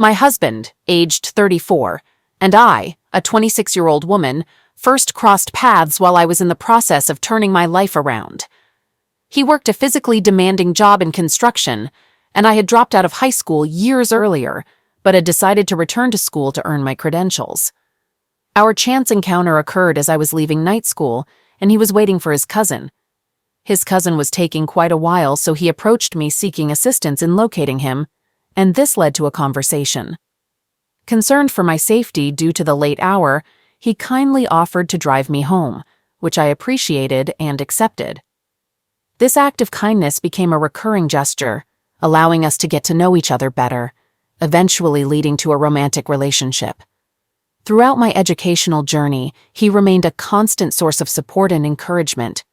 My husband, aged 34, and I, a 26-year-old woman, first crossed paths while I was in the process of turning my life around. He worked a physically demanding job in construction, and I had dropped out of high school years earlier, but had decided to return to school to earn my credentials. Our chance encounter occurred as I was leaving night school, and he was waiting for his cousin. His cousin was taking quite a while, so he approached me seeking assistance in locating him, and this led to a conversation. Concerned for my safety due to the late hour, he kindly offered to drive me home, which I appreciated and accepted. This act of kindness became a recurring gesture, allowing us to get to know each other better, eventually leading to a romantic relationship. Throughout my educational journey, he remained a constant source of support and encouragement.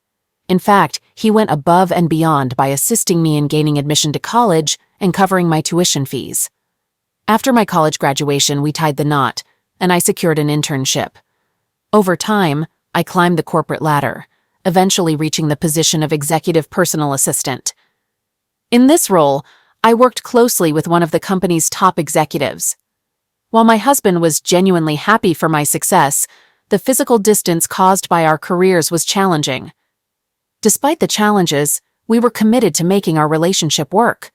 In fact, he went above and beyond by assisting me in gaining admission to college and covering my tuition fees. After my college graduation, we tied the knot, and I secured an internship. Over time, I climbed the corporate ladder, eventually reaching the position of executive personal assistant. In this role, I worked closely with one of the company's top executives. While my husband was genuinely happy for my success, the physical distance caused by our careers was challenging. Despite the challenges, we were committed to making our relationship work.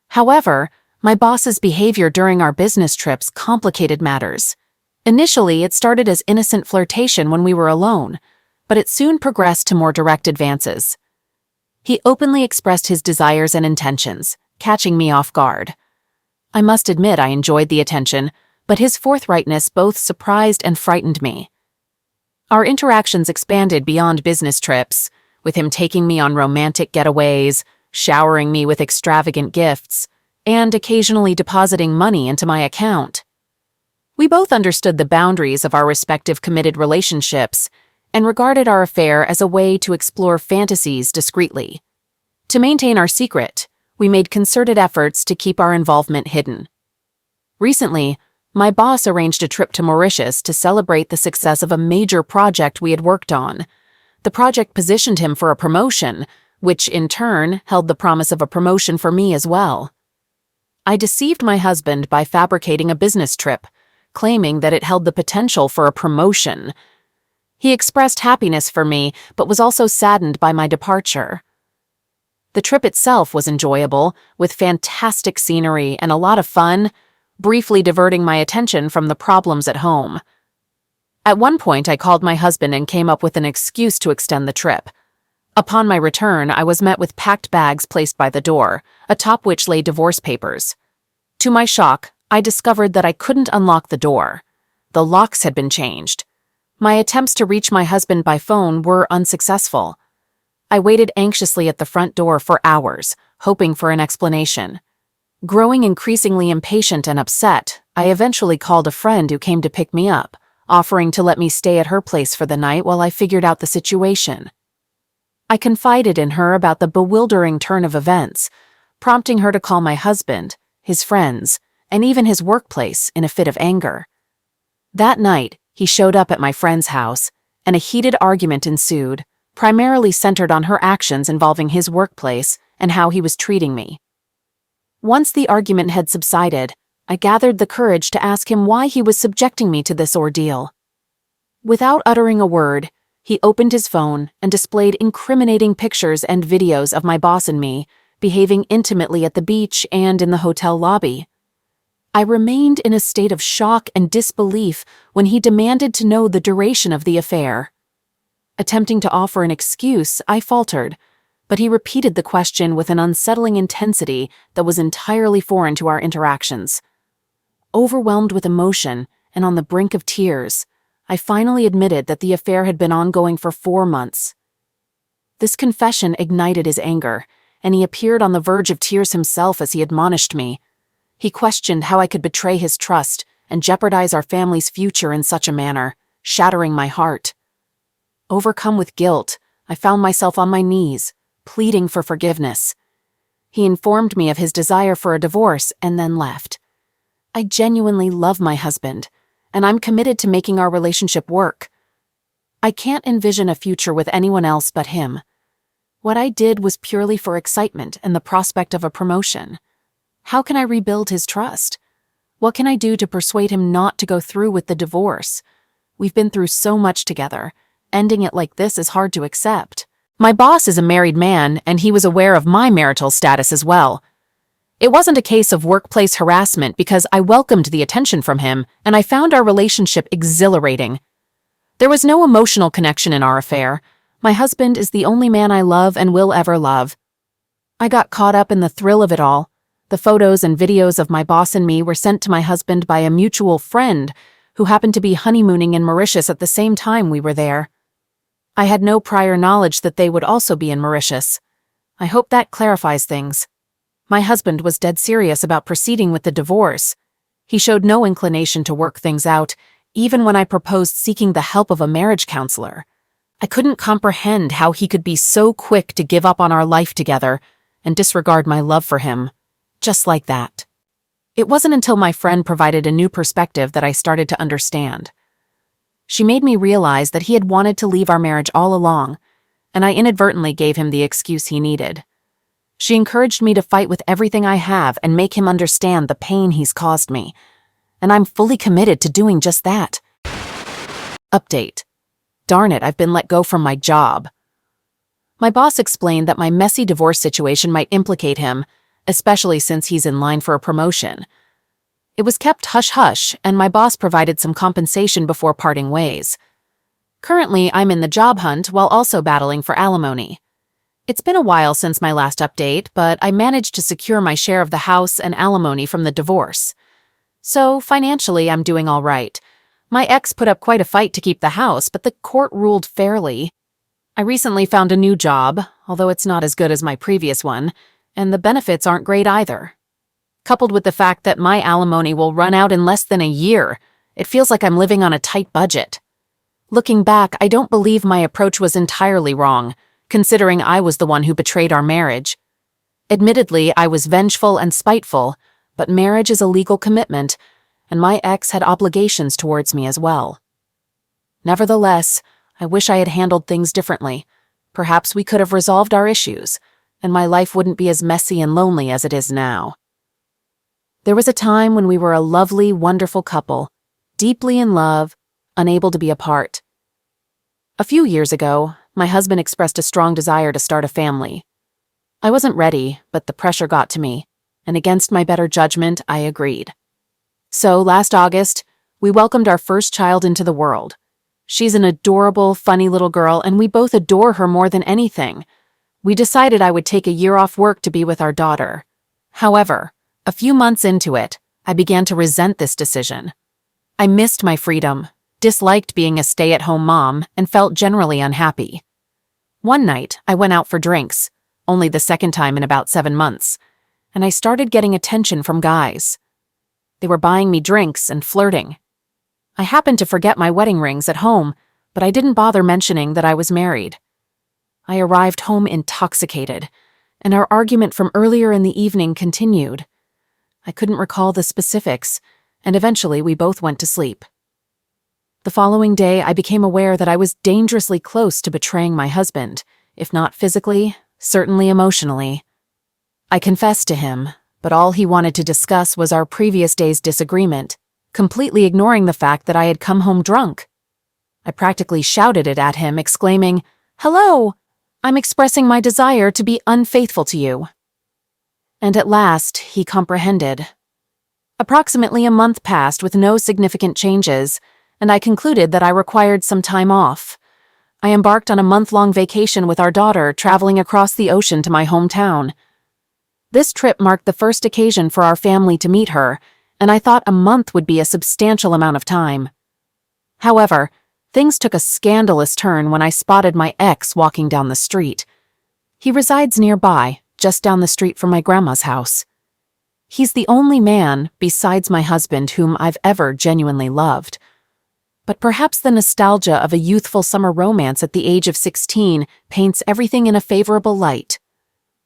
However, my boss's behavior during our business trips complicated matters. Initially, it started as innocent flirtation when we were alone, but it soon progressed to more direct advances. He openly expressed his desires and intentions, catching me off guard. I must admit I enjoyed the attention, but his forthrightness both surprised and frightened me. Our interactions expanded beyond business trips, with him taking me on romantic getaways, showering me with extravagant gifts, and occasionally depositing money into my account. We both understood the boundaries of our respective committed relationships and regarded our affair as a way to explore fantasies discreetly. To maintain our secret, we made concerted efforts to keep our involvement hidden. Recently, my boss arranged a trip to Mauritius to celebrate the success of a major project we had worked on. The project positioned him for a promotion, which in turn held the promise of a promotion for me as well. I deceived my husband by fabricating a business trip, claiming that it held the potential for a promotion. He expressed happiness for me, but was also saddened by my departure. The trip itself was enjoyable, with fantastic scenery and a lot of fun, briefly diverting my attention from the problems at home. At one point, I called my husband and came up with an excuse to extend the trip. Upon my return, I was met with packed bags placed by the door, atop which lay divorce papers. To my shock, I discovered that I couldn't unlock the door. The locks had been changed. My attempts to reach my husband by phone were unsuccessful. I waited anxiously at the front door for hours, hoping for an explanation. Growing increasingly impatient and upset, I eventually called a friend who came to pick me up, offering to let me stay at her place for the night while I figured out the situation. I confided in her about the bewildering turn of events, prompting her to call my husband, his friends, and even his workplace in a fit of anger. That night, he showed up at my friend's house, and a heated argument ensued, primarily centered on her actions involving his workplace and how he was treating me. Once the argument had subsided, I gathered the courage to ask him why he was subjecting me to this ordeal. Without uttering a word, he opened his phone and displayed incriminating pictures and videos of my boss and me, behaving intimately at the beach and in the hotel lobby. I remained in a state of shock and disbelief when he demanded to know the duration of the affair. Attempting to offer an excuse, I faltered, but he repeated the question with an unsettling intensity that was entirely foreign to our interactions. Overwhelmed with emotion and on the brink of tears, I finally admitted that the affair had been ongoing for 4 months. This confession ignited his anger, and he appeared on the verge of tears himself as he admonished me. He questioned how I could betray his trust and jeopardize our family's future in such a manner, shattering my heart. Overcome with guilt, I found myself on my knees, pleading for forgiveness. He informed me of his desire for a divorce and then left. I genuinely love my husband, and I'm committed to making our relationship work. I can't envision a future with anyone else but him. What I did was purely for excitement and the prospect of a promotion. How can I rebuild his trust? What can I do to persuade him not to go through with the divorce? We've been through so much together. Ending it like this is hard to accept. My boss is a married man, and he was aware of my marital status as well. It wasn't a case of workplace harassment because I welcomed the attention from him, and I found our relationship exhilarating. There was no emotional connection in our affair. My husband is the only man I love and will ever love. I got caught up in the thrill of it all. The photos and videos of my boss and me were sent to my husband by a mutual friend who happened to be honeymooning in Mauritius at the same time we were there. I had no prior knowledge that they would also be in Mauritius. I hope that clarifies things. My husband was dead serious about proceeding with the divorce. He showed no inclination to work things out, even when I proposed seeking the help of a marriage counselor. I couldn't comprehend how he could be so quick to give up on our life together and disregard my love for him, just like that. It wasn't until my friend provided a new perspective that I started to understand. She made me realize that he had wanted to leave our marriage all along, and I inadvertently gave him the excuse he needed. She encouraged me to fight with everything I have and make him understand the pain he's caused me, and I'm fully committed to doing just that. Update. Darn it, I've been let go from my job. My boss explained that my messy divorce situation might implicate him, especially since he's in line for a promotion. It was kept hush-hush, and my boss provided some compensation before parting ways. Currently, I'm in the job hunt while also battling for alimony. It's been a while since my last update, but I managed to secure my share of the house and alimony from the divorce. So, financially, I'm doing all right. My ex put up quite a fight to keep the house, but the court ruled fairly. I recently found a new job, although it's not as good as my previous one, and the benefits aren't great either. Coupled with the fact that my alimony will run out in less than a year, it feels like I'm living on a tight budget. Looking back, I don't believe my approach was entirely wrong, considering I was the one who betrayed our marriage. Admittedly, I was vengeful and spiteful, but marriage is a legal commitment, and my ex had obligations towards me as well. Nevertheless, I wish I had handled things differently. Perhaps we could have resolved our issues, and my life wouldn't be as messy and lonely as it is now. There was a time when we were a lovely, wonderful couple, deeply in love, unable to be apart. A few years ago, my husband expressed a strong desire to start a family. I wasn't ready, but the pressure got to me, and against my better judgment, I agreed. So, last August, we welcomed our first child into the world. She's an adorable, funny little girl, and we both adore her more than anything. We decided I would take a year off work to be with our daughter. However, a few months into it, I began to resent this decision. I missed my freedom, disliked being a stay-at-home mom, and felt generally unhappy. One night, I went out for drinks, only the second time in about 7 months, and I started getting attention from guys. They were buying me drinks and flirting. I happened to forget my wedding rings at home, but I didn't bother mentioning that I was married. I arrived home intoxicated, and our argument from earlier in the evening continued. I couldn't recall the specifics, and eventually we both went to sleep. The following day, I became aware that I was dangerously close to betraying my husband, if not physically, certainly emotionally. I confessed to him, but all he wanted to discuss was our previous day's disagreement, completely ignoring the fact that I had come home drunk. I practically shouted it at him, exclaiming, "Hello! I'm expressing my desire to be unfaithful to you." And at last, he comprehended. Approximately a month passed with no significant changes, and I concluded that I required some time off. I embarked on a month-long vacation with our daughter, traveling across the ocean to my hometown. This trip marked the first occasion for our family to meet her, and I thought a month would be a substantial amount of time. However, things took a scandalous turn when I spotted my ex walking down the street. He resides nearby, just down the street from my grandma's house. He's the only man, besides my husband, whom I've ever genuinely loved. But perhaps the nostalgia of a youthful summer romance at the age of 16 paints everything in a favorable light.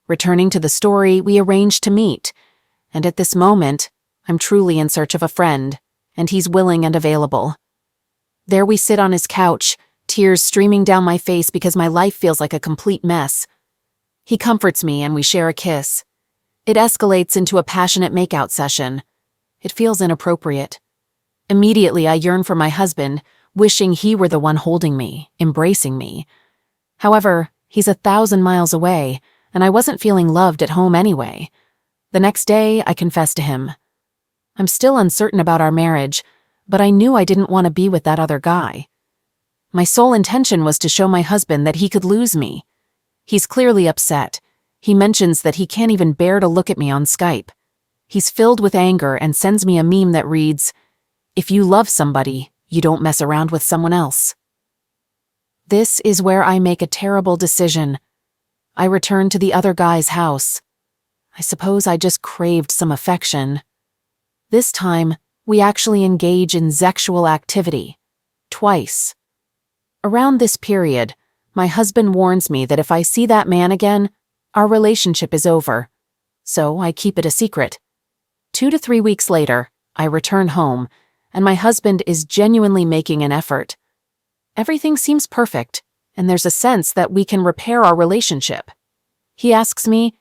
Returning to the story, we arranged to meet, and at this moment, I'm truly in search of a friend, and he's willing and available. There we sit on his couch, tears streaming down my face because my life feels like a complete mess. He comforts me and we share a kiss. It escalates into a passionate makeout session. It feels inappropriate. Immediately, I yearn for my husband, wishing he were the one holding me, embracing me. However, he's 1,000 miles away, and I wasn't feeling loved at home anyway. The next day, I confessed to him. I'm still uncertain about our marriage, but I knew I didn't want to be with that other guy. My sole intention was to show my husband that he could lose me. He's clearly upset. He mentions that he can't even bear to look at me on Skype. He's filled with anger and sends me a meme that reads, "If you love somebody, you don't mess around with someone else." This is where I make a terrible decision. I return to the other guy's house. I suppose I just craved some affection. This time, we actually engage in sexual activity. Twice. Around this period, my husband warns me that if I see that man again, our relationship is over. So I keep it a secret. 2 to 3 weeks later, I return home, and my husband is genuinely making an effort. Everything seems perfect, and there's a sense that we can repair our relationship. He asks me,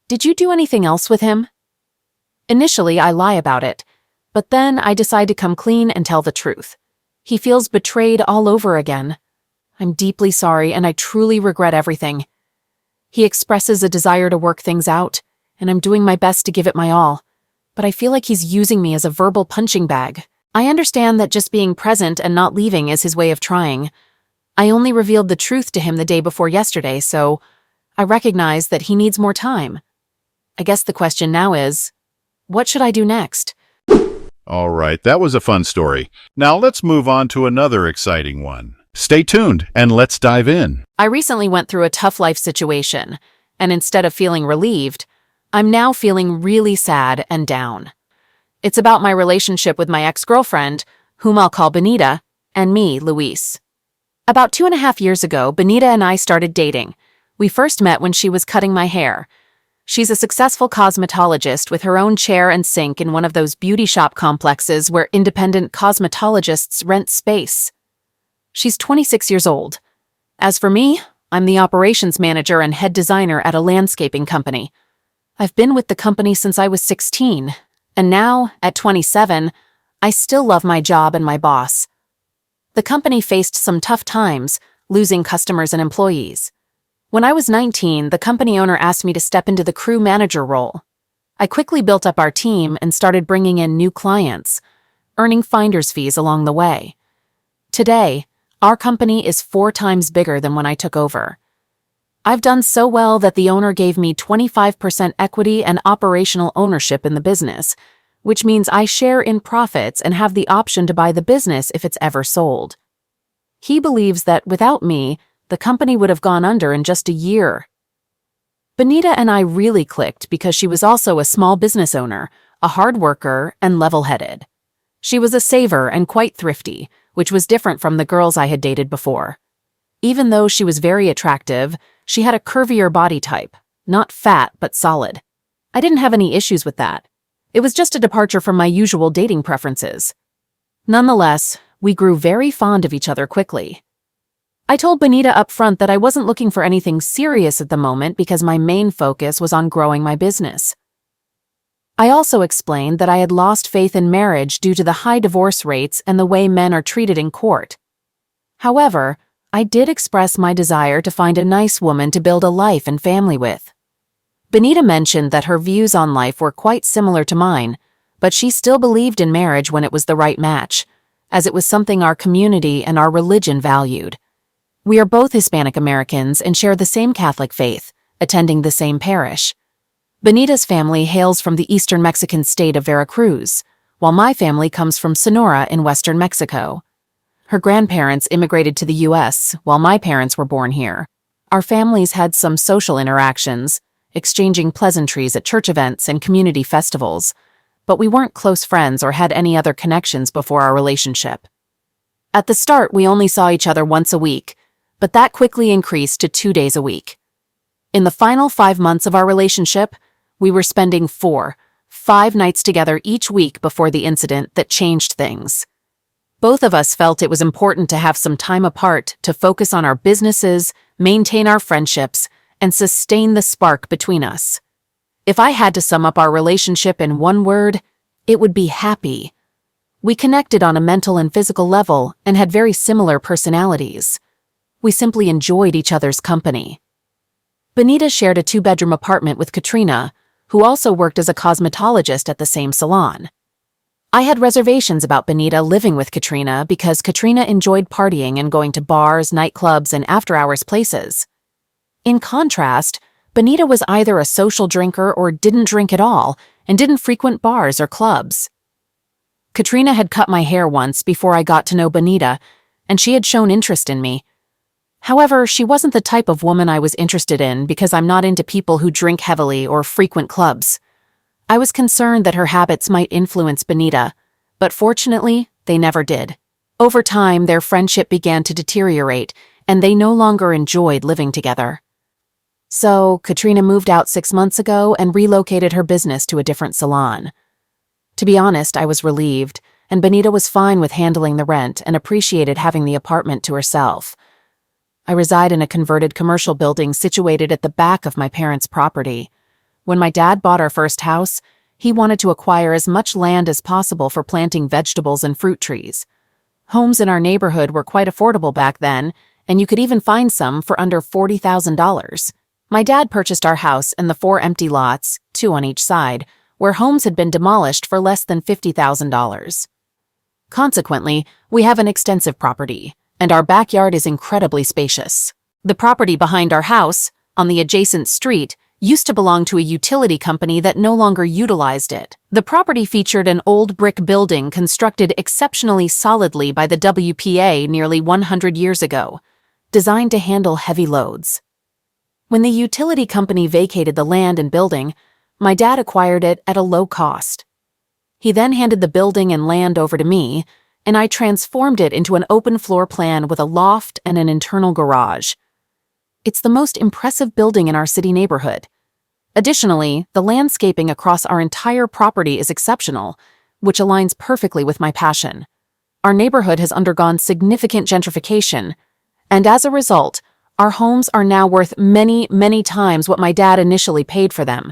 "Did you do anything else with him?" Initially, I lie about it, but then I decide to come clean and tell the truth. He feels betrayed all over again. I'm deeply sorry, and I truly regret everything. He expresses a desire to work things out, and I'm doing my best to give it my all, but I feel like he's using me as a verbal punching bag. I understand that just being present and not leaving is his way of trying. I only revealed the truth to him the day before yesterday, so I recognize that he needs more time. I guess the question now is, what should I do next? All right, that was a fun story. Now let's move on to another exciting one. Stay tuned and let's dive in. I recently went through a tough life situation, and instead of feeling relieved, I'm now feeling really sad and down. It's about my relationship with my ex-girlfriend, whom I'll call Benita, and me, Luis. About 2.5 years ago, Benita and I started dating. We first met when she was cutting my hair. She's a successful cosmetologist with her own chair and sink in one of those beauty shop complexes where independent cosmetologists rent space. She's 26 years old. As for me, I'm the operations manager and head designer at a landscaping company. I've been with the company since I was 16, and now, at 27, I still love my job and my boss. The company faced some tough times, losing customers and employees. When I was 19, the company owner asked me to step into the crew manager role. I quickly built up our team and started bringing in new clients, earning finder's fees along the way. Today, our company is 4 times bigger than when I took over. I've done so well that the owner gave me 25% equity and operational ownership in the business, which means I share in profits and have the option to buy the business if it's ever sold. He believes that without me, the company would have gone under in just a year. Benita and I really clicked because she was also a small business owner, a hard worker, and level-headed. She was a saver and quite thrifty, which was different from the girls I had dated before. Even though she was very attractive, she had a curvier body type, not fat but solid. I didn't have any issues with that. It was just a departure from my usual dating preferences. Nonetheless, we grew very fond of each other quickly. I told Benita up front that I wasn't looking for anything serious at the moment because my main focus was on growing my business. I also explained that I had lost faith in marriage due to the high divorce rates and the way men are treated in court. However, I did express my desire to find a nice woman to build a life and family with. Benita mentioned that her views on life were quite similar to mine, but she still believed in marriage when it was the right match, as it was something our community and our religion valued. We are both Hispanic Americans and share the same Catholic faith, attending the same parish. Benita's family hails from the eastern Mexican state of Veracruz, while my family comes from Sonora in western Mexico. Her grandparents immigrated to the U.S., while my parents were born here. Our families had some social interactions, exchanging pleasantries at church events and community festivals, but we weren't close friends or had any other connections before our relationship. At the start, we only saw each other once a week, but that quickly increased to 2 days a week. In the final 5 months of our relationship, we were spending 4-5 nights together each week before the incident that changed things. Both of us felt it was important to have some time apart to focus on our businesses, maintain our friendships, and sustain the spark between us. If I had to sum up our relationship in one word, it would be happy. We connected on a mental and physical level and had very similar personalities. We simply enjoyed each other's company. Benita shared a 2-bedroom apartment with Katrina, who also worked as a cosmetologist at the same salon. I had reservations about Benita living with Katrina because Katrina enjoyed partying and going to bars, nightclubs, and after-hours places. In contrast, Benita was either a social drinker or didn't drink at all and didn't frequent bars or clubs. Katrina had cut my hair once before I got to know Benita, and she had shown interest in me. However, she wasn't the type of woman I was interested in because I'm not into people who drink heavily or frequent clubs. I was concerned that her habits might influence Benita, but fortunately, they never did. Over time, their friendship began to deteriorate, and they no longer enjoyed living together. So, Katrina moved out 6 months ago and relocated her business to a different salon. To be honest, I was relieved, and Benita was fine with handling the rent and appreciated having the apartment to herself. I reside in a converted commercial building situated at the back of my parents' property. When my dad bought our first house, he wanted to acquire as much land as possible for planting vegetables and fruit trees. Homes in our neighborhood were quite affordable back then, and you could even find some for under $40,000. My dad purchased our house and the 4 empty lots, 2 on each side, where homes had been demolished for less than $50,000. Consequently, we have an extensive property, and our backyard is incredibly spacious. The property behind our house, on the adjacent street, used to belong to a utility company that no longer utilized it. The property featured an old brick building constructed exceptionally solidly by the WPA nearly 100 years ago, designed to handle heavy loads. When the utility company vacated the land and building, my dad acquired it at a low cost. He then handed the building and land over to me, and I transformed it into an open floor plan with a loft and an internal garage. It's the most impressive building in our city neighborhood. Additionally, the landscaping across our entire property is exceptional, which aligns perfectly with my passion. Our neighborhood has undergone significant gentrification, and as a result, our homes are now worth many, many times what my dad initially paid for them.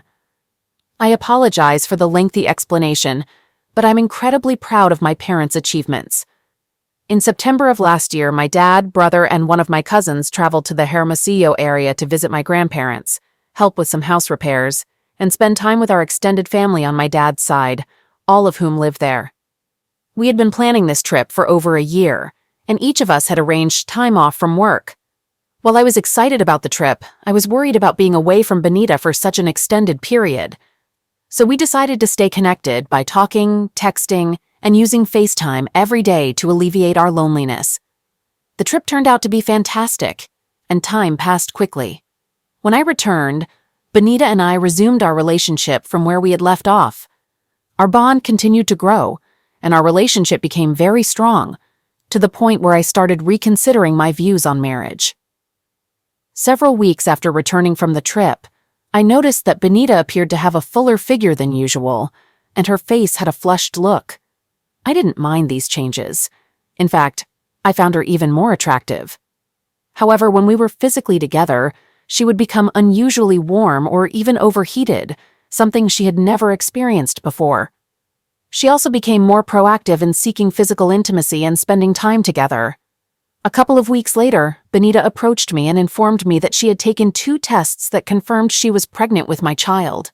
I apologize for the lengthy explanation, but I'm incredibly proud of my parents' achievements. In September of last year, my dad, brother, and one of my cousins traveled to the Hermosillo area to visit my grandparents, help with some house repairs, and spend time with our extended family on my dad's side, all of whom live there. We had been planning this trip for over a year, and each of us had arranged time off from work. While I was excited about the trip, I was worried about being away from Benita for such an extended period. So we decided to stay connected by talking, texting, and using FaceTime every day to alleviate our loneliness. The trip turned out to be fantastic, and time passed quickly. When I returned, Benita and I resumed our relationship from where we had left off. Our bond continued to grow, and our relationship became very strong, to the point where I started reconsidering my views on marriage. Several weeks after returning from the trip, I noticed that Benita appeared to have a fuller figure than usual, and her face had a flushed look. I didn't mind these changes. In fact, I found her even more attractive. However, when we were physically together, she would become unusually warm or even overheated, something she had never experienced before. She also became more proactive in seeking physical intimacy and spending time together. A couple of weeks later, Benita approached me and informed me that she had taken 2 tests that confirmed she was pregnant with my child.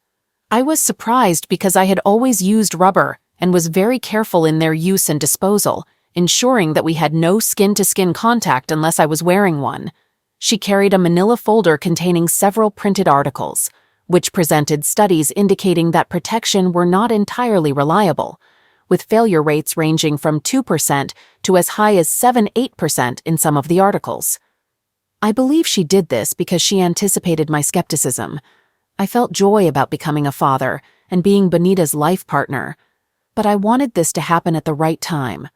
I was surprised because I had always used rubber and was very careful in their use and disposal, ensuring that we had no skin-to-skin contact unless I was wearing one. She carried a manila folder containing several printed articles, which presented studies indicating that protection were not entirely reliable, with failure rates ranging from 2% to as high as 7-8% in some of the articles. I believe she did this because she anticipated my skepticism. I felt joy about becoming a father and being Benita's life partner, but I wanted this to happen at the right time.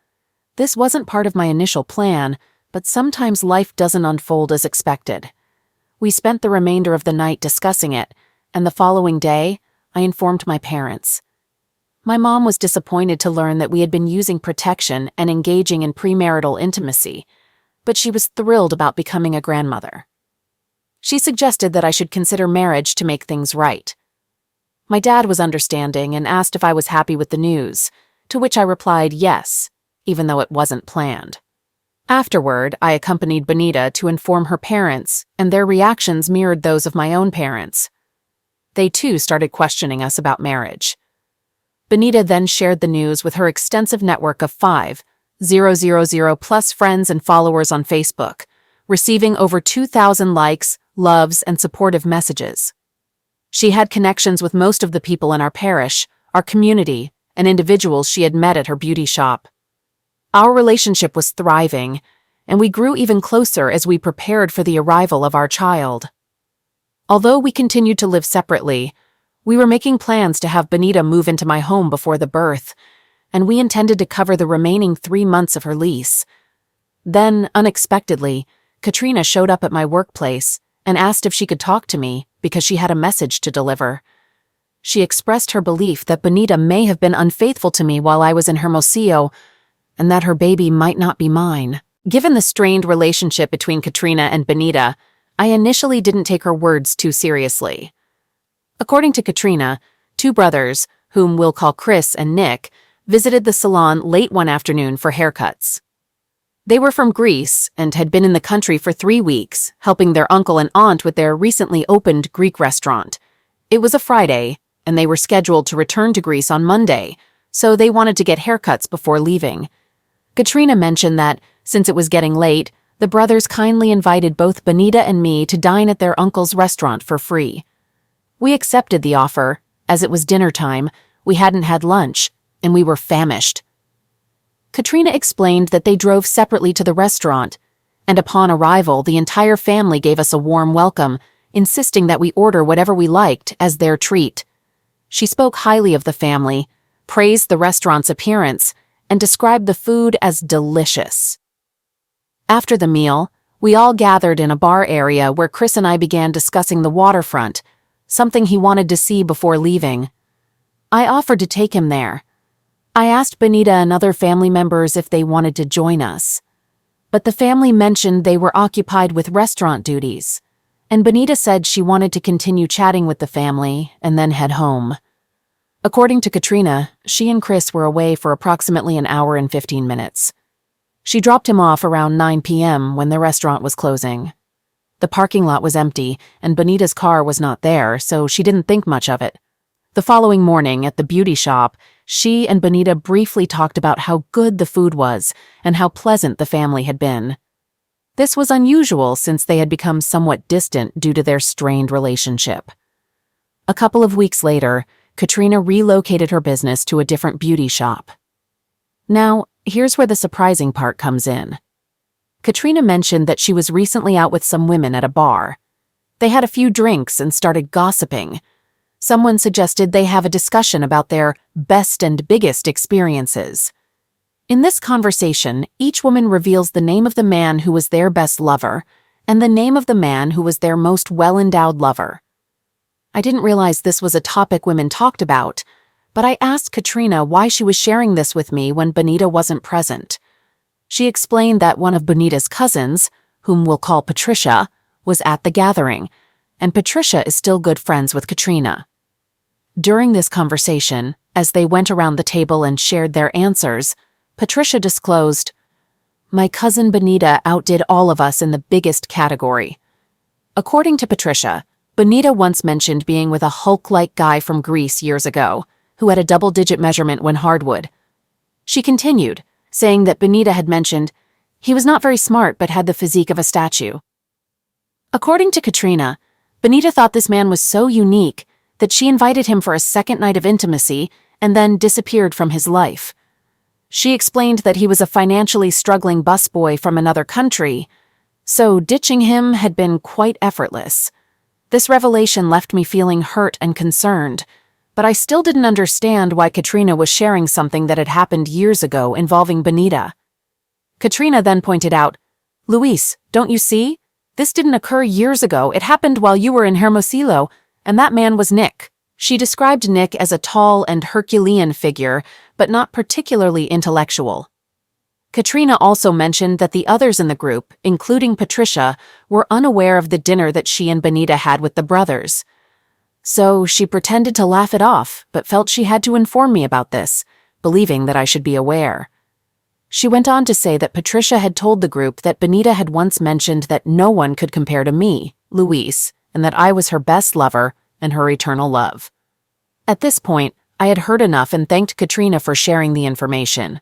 This wasn't part of my initial plan, but sometimes life doesn't unfold as expected. We spent the remainder of the night discussing it, and the following day, I informed my parents. My mom was disappointed to learn that we had been using protection and engaging in premarital intimacy, but she was thrilled about becoming a grandmother. She suggested that I should consider marriage to make things right. My dad was understanding and asked if I was happy with the news, to which I replied yes, even though it wasn't planned. Afterward, I accompanied Benita to inform her parents, and their reactions mirrored those of my own parents. They too started questioning us about marriage. Benita then shared the news with her extensive network of 5,000 plus friends and followers on Facebook, receiving over 2,000 likes, loves, and supportive messages. She had connections with most of the people in our parish, our community, and individuals she had met at her beauty shop. Our relationship was thriving, and we grew even closer as we prepared for the arrival of our child. Although we continued to live separately, we were making plans to have Benita move into my home before the birth, and we intended to cover the remaining 3 months of her lease. Then, unexpectedly, Katrina showed up at my workplace and asked if she could talk to me because she had a message to deliver. She expressed her belief that Benita may have been unfaithful to me while I was in Hermosillo, and that her baby might not be mine. Given the strained relationship between Katrina and Benita, I initially didn't take her words too seriously. According to Katrina, 2 brothers, whom we'll call Chris and Nick, visited the salon late one afternoon for haircuts. They were from Greece and had been in the country for 3 weeks, helping their uncle and aunt with their recently opened Greek restaurant. It was a Friday, and they were scheduled to return to Greece on Monday, so they wanted to get haircuts before leaving. Katrina mentioned that, since it was getting late, the brothers kindly invited both Benita and me to dine at their uncle's restaurant for free. We accepted the offer, as it was dinner time, we hadn't had lunch, and we were famished. Katrina explained that they drove separately to the restaurant, and upon arrival, the entire family gave us a warm welcome, insisting that we order whatever we liked as their treat. She spoke highly of the family, praised the restaurant's appearance, and described the food as delicious. After the meal, we all gathered in a bar area where Chris and I began discussing the waterfront, something he wanted to see before leaving. I offered to take him there. I asked Benita and other family members if they wanted to join us, but the family mentioned they were occupied with restaurant duties, and Benita said she wanted to continue chatting with the family and then head home. According to Katrina, she and Chris were away for approximately an hour and 15 minutes. She dropped him off around 9 p.m. when the restaurant was closing. The parking lot was empty, and Benita's car was not there, so she didn't think much of it. The following morning, at the beauty shop, she and Benita briefly talked about how good the food was and how pleasant the family had been. This was unusual since they had become somewhat distant due to their strained relationship. A couple of weeks later, Katrina relocated her business to a different beauty shop. Now, here's where the surprising part comes in. Katrina mentioned that she was recently out with some women at a bar. They had a few drinks and started gossiping. Someone suggested they have a discussion about their best and biggest experiences. In this conversation, each woman reveals the name of the man who was their best lover and the name of the man who was their most well-endowed lover. I didn't realize this was a topic women talked about, but I asked Katrina why she was sharing this with me when Benita wasn't present. She explained that one of Benita's cousins, whom we'll call Patricia, was at the gathering, and Patricia is still good friends with Katrina. During this conversation, as they went around the table and shared their answers, Patricia disclosed, "My cousin Benita outdid all of us in the biggest category." According to Patricia, Benita once mentioned being with a Hulk-like guy from Greece years ago, who had a double-digit measurement when hardwood. She continued, saying that Benita had mentioned, "He was not very smart but had the physique of a statue." According to Katrina, Benita thought this man was so unique that she invited him for a second night of intimacy and then disappeared from his life. She explained that he was a financially struggling busboy from another country, so ditching him had been quite effortless. This revelation left me feeling hurt and concerned, but I still didn't understand why Katrina was sharing something that had happened years ago involving Benita. Katrina then pointed out, "Luis, don't you see? This didn't occur years ago. It happened while you were in Hermosillo, and that man was Nick." She described Nick as a tall and Herculean figure, but not particularly intellectual. Katrina also mentioned that the others in the group, including Patricia, were unaware of the dinner that she and Benita had with the brothers. So she pretended to laugh it off, but felt she had to inform me about this, believing that I should be aware. She went on to say that Patricia had told the group that Benita had once mentioned that no one could compare to me, Luis, and that I was her best lover and her eternal love. At this point, I had heard enough and thanked Katrina for sharing the information.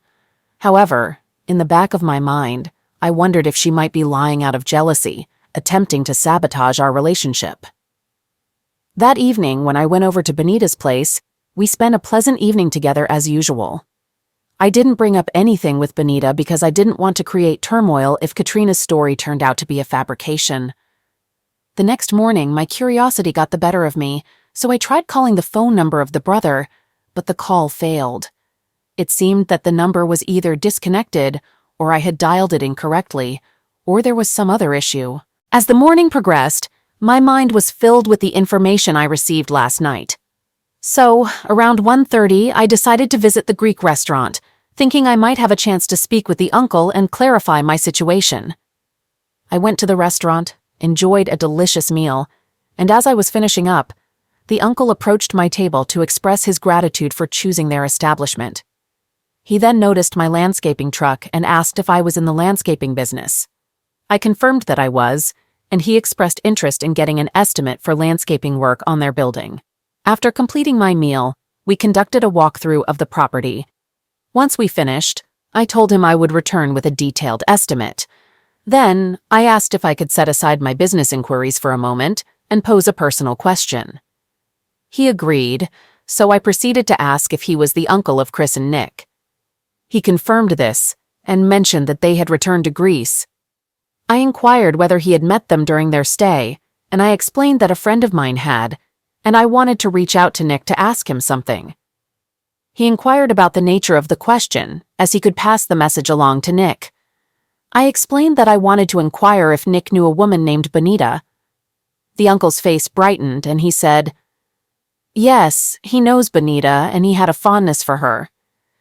However, in the back of my mind, I wondered if she might be lying out of jealousy, attempting to sabotage our relationship. That evening, when I went over to Benita's place, we spent a pleasant evening together as usual. I didn't bring up anything with Benita because I didn't want to create turmoil if Katrina's story turned out to be a fabrication. The next morning, my curiosity got the better of me, so I tried calling the phone number of the brother, but the call failed. It seemed that the number was either disconnected, or I had dialed it incorrectly, or there was some other issue. As the morning progressed, my mind was filled with the information I received last night. So, around 1:30, I decided to visit the Greek restaurant, thinking I might have a chance to speak with the uncle and clarify my situation. I went to the restaurant, enjoyed a delicious meal, and as I was finishing up, the uncle approached my table to express his gratitude for choosing their establishment. He then noticed my landscaping truck and asked if I was in the landscaping business. I confirmed that I was, and he expressed interest in getting an estimate for landscaping work on their building. After completing my meal, we conducted a walkthrough of the property. Once we finished, I told him I would return with a detailed estimate. Then, I asked if I could set aside my business inquiries for a moment and pose a personal question. He agreed, so I proceeded to ask if he was the uncle of Chris and Nick. He confirmed this and mentioned that they had returned to Greece. I inquired whether he had met them during their stay, and I explained that a friend of mine had, and I wanted to reach out to Nick to ask him something. He inquired about the nature of the question, as he could pass the message along to Nick. I explained that I wanted to inquire if Nick knew a woman named Benita. The uncle's face brightened, and he said, "Yes, he knows Benita, and he had a fondness for her.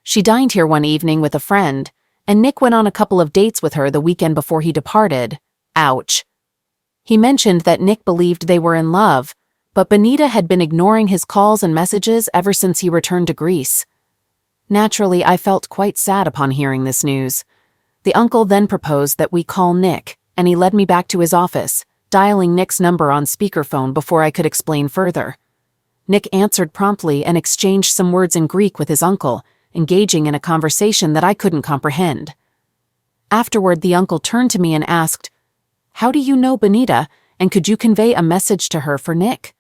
She dined here one evening with a friend, and Nick went on a couple of dates with her the weekend before he departed. Ouch." He mentioned that Nick believed they were in love, but Benita had been ignoring his calls and messages ever since he returned to Greece. Naturally, I felt quite sad upon hearing this news. The uncle then proposed that we call Nick, and he led me back to his office, dialing Nick's number on speakerphone before I could explain further. Nick answered promptly and exchanged some words in Greek with his uncle, engaging in a conversation that I couldn't comprehend. Afterward, the uncle turned to me and asked, "How do you know Benita, and could you convey a message to her for Nick?"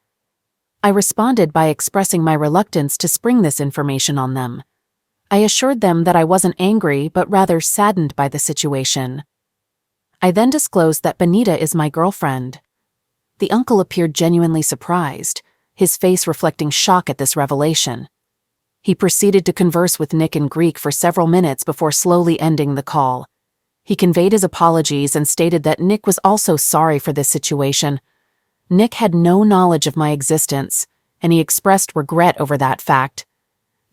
I responded by expressing my reluctance to spring this information on them. I assured them that I wasn't angry, but rather saddened by the situation. I then disclosed that Benita is my girlfriend. The uncle appeared genuinely surprised, his face reflecting shock at this revelation. He proceeded to converse with Nick in Greek for several minutes before slowly ending the call. He conveyed his apologies and stated that Nick was also sorry for this situation. Nick had no knowledge of my existence, and he expressed regret over that fact.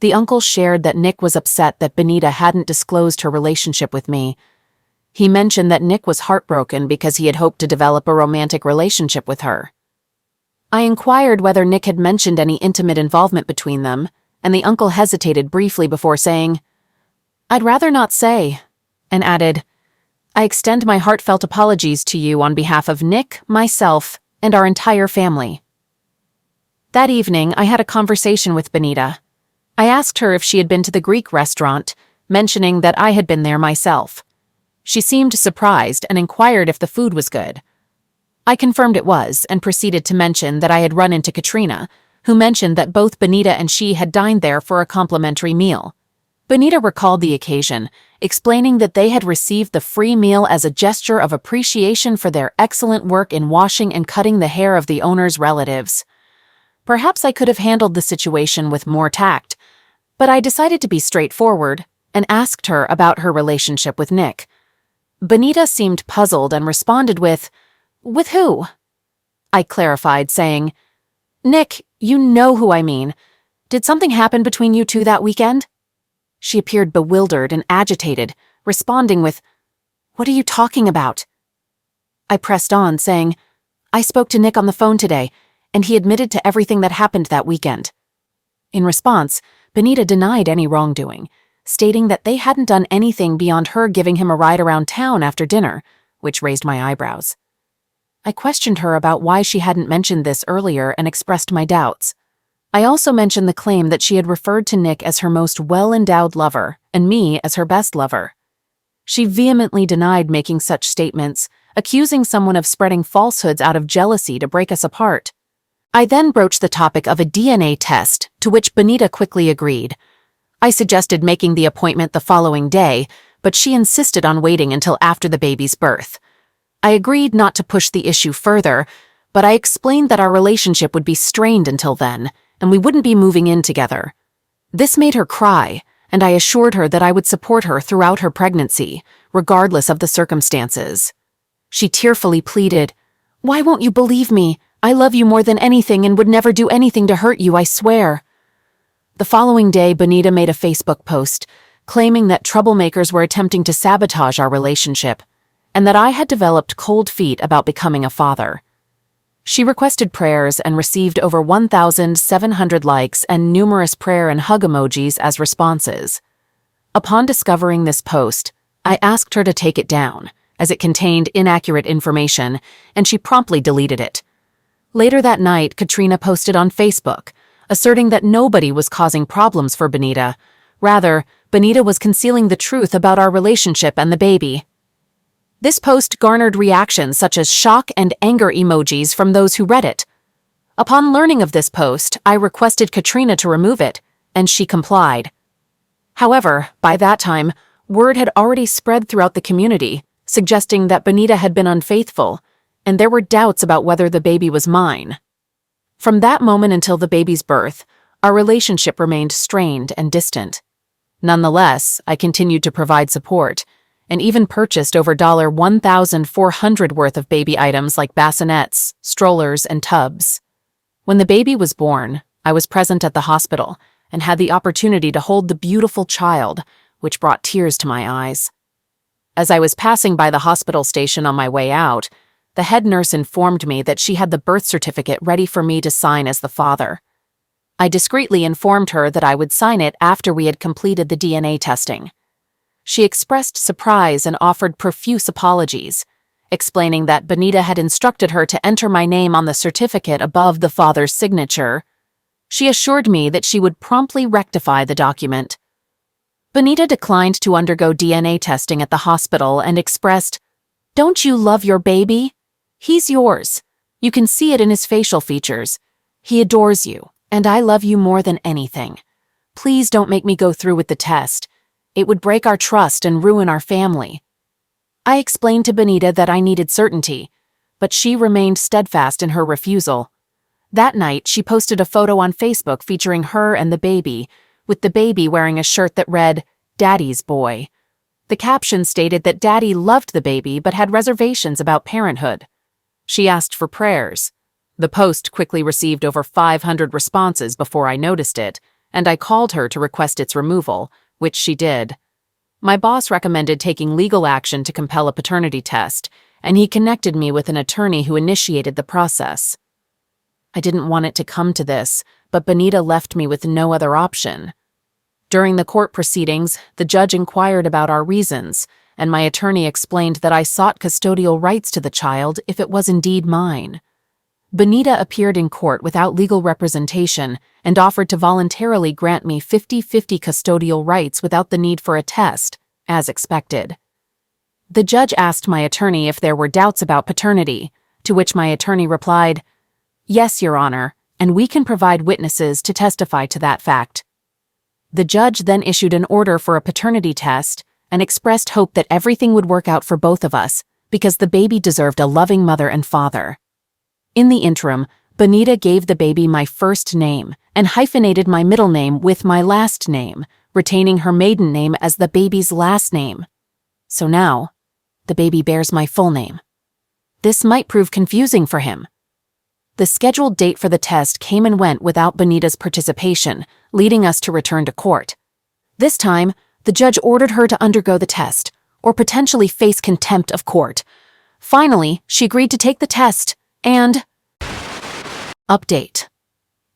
The uncle shared that Nick was upset that Benita hadn't disclosed her relationship with me. He mentioned that Nick was heartbroken because he had hoped to develop a romantic relationship with her. I inquired whether Nick had mentioned any intimate involvement between them, and the uncle hesitated briefly before saying, "I'd rather not say," and added, "I extend my heartfelt apologies to you on behalf of Nick, myself, and our entire family." That evening, I had a conversation with Benita. I asked her if she had been to the Greek restaurant, mentioning that I had been there myself. She seemed surprised and inquired if the food was good. I confirmed it was and proceeded to mention that I had run into Katrina, who mentioned that both Benita and she had dined there for a complimentary meal. Benita recalled the occasion, explaining that they had received the free meal as a gesture of appreciation for their excellent work in washing and cutting the hair of the owner's relatives. Perhaps I could have handled the situation with more tact, but I decided to be straightforward and asked her about her relationship with Nick. Benita seemed puzzled and responded with who? I clarified, saying, "Nick, you know who I mean. Did something happen between you two that weekend?" She appeared bewildered and agitated, responding with, "What are you talking about?" I pressed on, saying, "I spoke to Nick on the phone today, and he admitted to everything that happened that weekend. In response, Benita denied any wrongdoing, stating that they hadn't done anything beyond her giving him a ride around town after dinner, which raised my eyebrows. I questioned her about why she hadn't mentioned this earlier and expressed my doubts. I also mentioned the claim that she had referred to Nick as her most well-endowed lover and me as her best lover. She vehemently denied making such statements, accusing someone of spreading falsehoods out of jealousy to break us apart. I then broached the topic of a DNA test, to which Benita quickly agreed. I suggested making the appointment the following day, but she insisted on waiting until after the baby's birth. I agreed not to push the issue further, but I explained that our relationship would be strained until then, and we wouldn't be moving in together. This made her cry, and I assured her that I would support her throughout her pregnancy, regardless of the circumstances. She tearfully pleaded, "Why won't you believe me? I love you more than anything and would never do anything to hurt you, I swear." The following day, Benita made a Facebook post, claiming that troublemakers were attempting to sabotage our relationship, and that I had developed cold feet about becoming a father. She requested prayers and received over 1,700 likes and numerous prayer and hug emojis as responses. Upon discovering this post, I asked her to take it down, as it contained inaccurate information, and she promptly deleted it. Later that night, Katrina posted on Facebook, asserting that nobody was causing problems for Benita. Rather, Benita was concealing the truth about our relationship and the baby. This post garnered reactions such as shock and anger emojis from those who read it. Upon learning of this post, I requested Katrina to remove it, and she complied. However, by that time, word had already spread throughout the community, suggesting that Benita had been unfaithful, and there were doubts about whether the baby was mine. From that moment until the baby's birth, our relationship remained strained and distant. Nonetheless, I continued to provide support, and even purchased over $1,400 worth of baby items like bassinets, strollers, and tubs. When the baby was born, I was present at the hospital and had the opportunity to hold the beautiful child, which brought tears to my eyes. As I was passing by the hospital station on my way out, the head nurse informed me that she had the birth certificate ready for me to sign as the father. I discreetly informed her that I would sign it after we had completed the DNA testing. She expressed surprise and offered profuse apologies, explaining that Benita had instructed her to enter my name on the certificate above the father's signature. She assured me that she would promptly rectify the document. Benita declined to undergo DNA testing at the hospital and expressed, "Don't you love your baby? He's yours. You can see it in his facial features. He adores you, and I love you more than anything. Please don't make me go through with the test. It would break our trust and ruin our family." I explained to Benita that I needed certainty, but she remained steadfast in her refusal. That night, she posted a photo on Facebook featuring her and the baby, with the baby wearing a shirt that read, "Daddy's boy." The caption stated that Daddy loved the baby but had reservations about parenthood. She asked for prayers. The post quickly received over 500 responses before I noticed it, and I called her to request its removal, which she did. My boss recommended taking legal action to compel a paternity test, and he connected me with an attorney who initiated the process. I didn't want it to come to this, but Benita left me with no other option. During the court proceedings, the judge inquired about our reasons, and my attorney explained that I sought custodial rights to the child if it was indeed mine. Benita appeared in court without legal representation and offered to voluntarily grant me 50-50 custodial rights without the need for a test, as expected. The judge asked my attorney if there were doubts about paternity, to which my attorney replied, "Yes, Your Honor, and we can provide witnesses to testify to that fact." The judge then issued an order for a paternity test and expressed hope that everything would work out for both of us because the baby deserved a loving mother and father. In the interim, Benita gave the baby my first name and hyphenated my middle name with my last name, retaining her maiden name as the baby's last name. So now, the baby bears my full name. This might prove confusing for him. The scheduled date for the test came and went without Benita's participation, leading us to return to court. This time, the judge ordered her to undergo the test, or potentially face contempt of court. Finally, she agreed to take the test, and Update.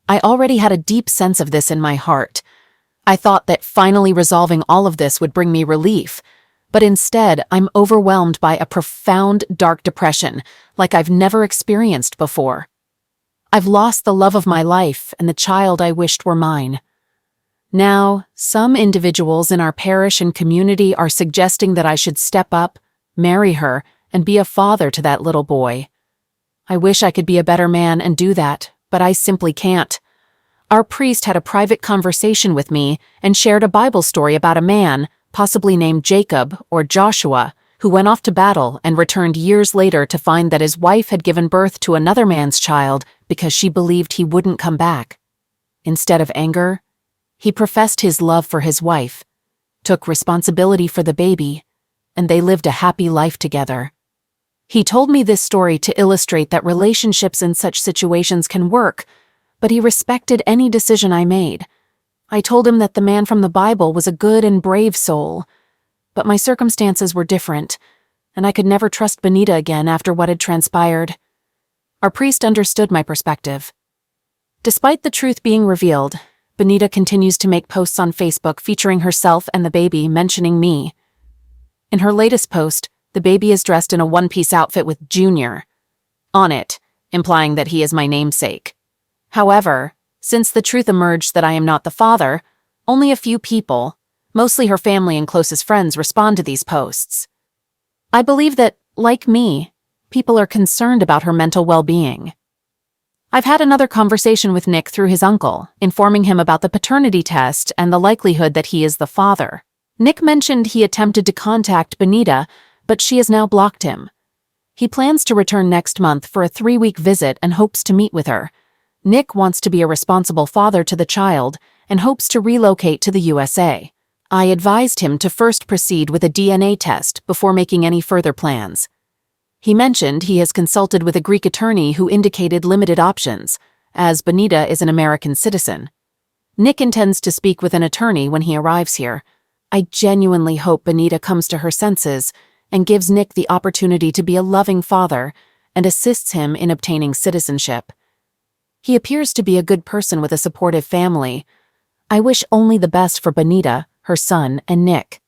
I already had a deep sense of this in my heart. I thought that finally resolving all of this would bring me relief, but instead I'm overwhelmed by a profound dark depression like I've never experienced before. I've lost the love of my life and the child I wished were mine. Now, some individuals in our parish and community are suggesting that I should step up, marry her, and be a father to that little boy. I wish I could be a better man and do that, but I simply can't. Our priest had a private conversation with me and shared a Bible story about a man, possibly named Jacob or Joshua, who went off to battle and returned years later to find that his wife had given birth to another man's child because she believed he wouldn't come back. Instead of anger, he professed his love for his wife, took responsibility for the baby, and they lived a happy life together. He told me this story to illustrate that relationships in such situations can work, but he respected any decision I made. I told him that the man from the Bible was a good and brave soul, but my circumstances were different, and I could never trust Benita again after what had transpired. Our priest understood my perspective. Despite the truth being revealed, Benita continues to make posts on Facebook featuring herself and the baby, mentioning me. In her latest post, the baby is dressed in a one-piece outfit with Junior on it, implying that he is my namesake. However, since the truth emerged that I am not the father, only a few people, mostly her family and closest friends, respond to these posts. I believe that, like me, people are concerned about her mental well-being. I've had another conversation with Nick through his uncle, informing him about the paternity test and the likelihood that he is the father. Nick mentioned he attempted to contact Benita, but she has now blocked him. He plans to return next month for a 3-week visit and hopes to meet with her. Nick wants to be a responsible father to the child and hopes to relocate to the USA. I advised him to first proceed with a DNA test before making any further plans. He mentioned he has consulted with a Greek attorney who indicated limited options, as Benita is an American citizen. Nick intends to speak with an attorney when he arrives here. I genuinely hope Benita comes to her senses and gives Nick the opportunity to be a loving father and assists him in obtaining citizenship. He appears to be a good person with a supportive family. I wish only the best for Benita, her son, and Nick.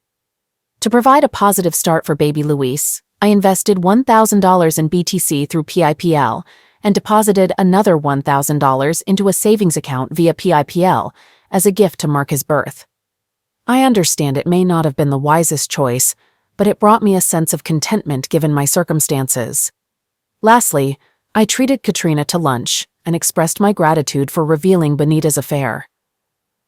To provide a positive start for baby Luis, I invested $1,000 in BTC through PIPL and deposited another $1,000 into a savings account via PIPL as a gift to mark his birth. I understand it may not have been the wisest choice, but it brought me a sense of contentment given my circumstances. Lastly, I treated Katrina to lunch and expressed my gratitude for revealing Benita's affair.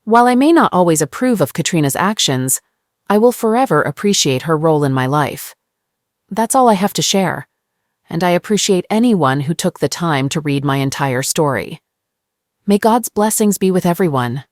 While I may not always approve of Katrina's actions, I will forever appreciate her role in my life. That's all I have to share, and I appreciate anyone who took the time to read my entire story. May God's blessings be with everyone.